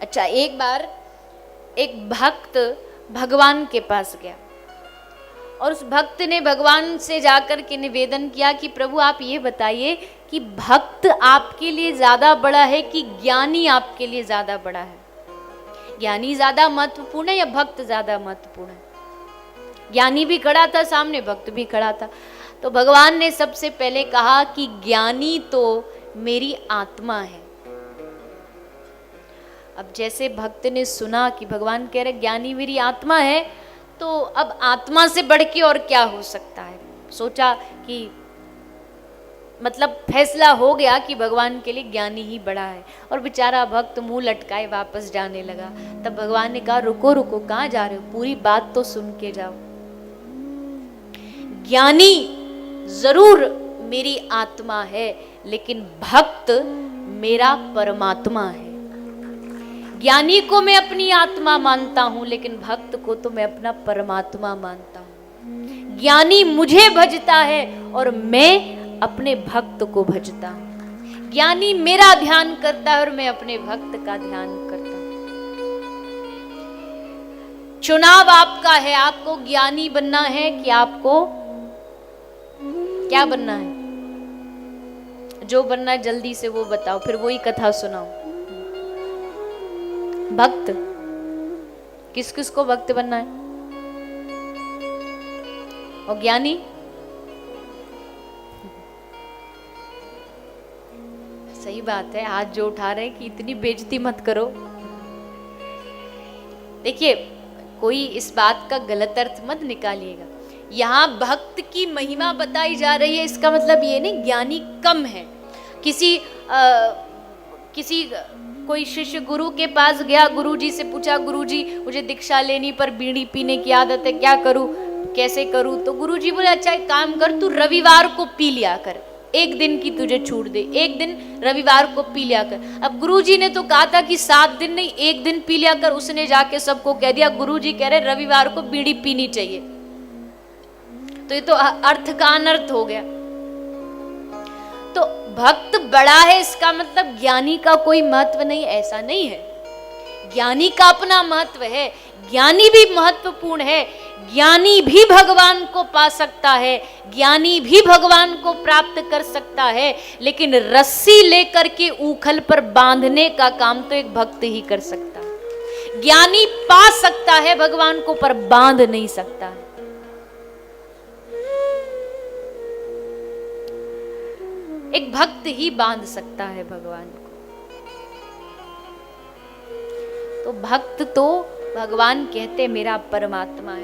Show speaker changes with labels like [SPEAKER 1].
[SPEAKER 1] अच्छा, एक बार एक भक्त भगवान के पास गया और उस भक्त ने भगवान से जाकर के निवेदन किया कि प्रभु आप ये बताइए कि भक्त आपके लिए ज्यादा बड़ा है कि ज्ञानी आपके लिए ज्यादा बड़ा है? ज्ञानी ज्यादा महत्वपूर्ण है या भक्त ज्यादा महत्वपूर्ण है? ज्ञानी भी खड़ा था सामने, भक्त भी खड़ा था। तो भगवान ने सबसे पहले कहा कि ज्ञानी तो मेरी आत्मा है। अब जैसे भक्त ने सुना कि भगवान कह रहे ज्ञानी मेरी आत्मा है, तो अब आत्मा से बढ़ के और क्या हो सकता है। सोचा कि मतलब फैसला हो गया कि भगवान के लिए ज्ञानी ही बड़ा है। और बेचारा भक्त मुंह लटकाए वापस जाने लगा। तब भगवान ने कहा रुको रुको, कहाँ जा रहे हो, पूरी बात तो सुन के जाओ। ज्ञानी जरूर मेरी आत्मा है, लेकिन भक्त मेरा परमात्मा है। ज्ञानी को मैं अपनी आत्मा मानता हूं, लेकिन भक्त को तो मैं अपना परमात्मा मानता हूं। ज्ञानी मुझे भजता है और मैं अपने भक्त को भजता हूं। ज्ञानी मेरा ध्यान करता है और मैं अपने भक्त का ध्यान करता हूं। चुनाव आपका है, आपको ज्ञानी बनना है कि आपको क्या बनना है? जो बनना है जल्दी से वो बताओ, फिर वही कथा सुनाओ। भक्त, किस किस को भक्त बनना है? और ज्ञानी? सही बात है, हाथ जो उठा रहे हैं कि इतनी बेइज्जती मत करो। देखिए, कोई इस बात का गलत अर्थ मत निकालिएगा। यहाँ भक्त की महिमा बताई जा रही है, इसका मतलब ये नहीं ज्ञानी कम है। किसी कोई शिष्य गुरु के पास गया, गुरुजी से पूछा गुरुजी मुझे दीक्षा लेनी पर बीड़ी पीने की आदत है, क्या करूं, कैसे करूं? तो गुरुजी बोले अच्छा एक काम कर, तू रविवार को पी लिया कर, एक दिन की तुझे छूट दे, एक दिन रविवार को पी लिया कर। अब गुरुजी ने तो कहा था कि 7 दिन नहीं, एक दिन पी लिया कर। उसने जाके सबको कह दिया गुरुजी कह रहे रविवार को बीड़ी पीनी चाहिए। तो ये तो अर्थ का अनर्थ हो गया। तो भक्त बड़ा है इसका मतलब ज्ञानी का कोई महत्व नहीं, ऐसा नहीं है। ज्ञानी का अपना महत्व है, ज्ञानी भी महत्वपूर्ण है। ज्ञानी भी भगवान को पा सकता है, ज्ञानी भी भगवान को प्राप्त कर सकता है, लेकिन रस्सी लेकर के ऊखल पर बांधने का काम तो एक भक्त ही कर सकता है। ज्ञानी पा सकता है भगवान को, पर बांध नहीं सकता है। एक भक्त ही बांध सकता है भगवान को। तो भक्त तो भगवान कहते मेरा परमात्मा है।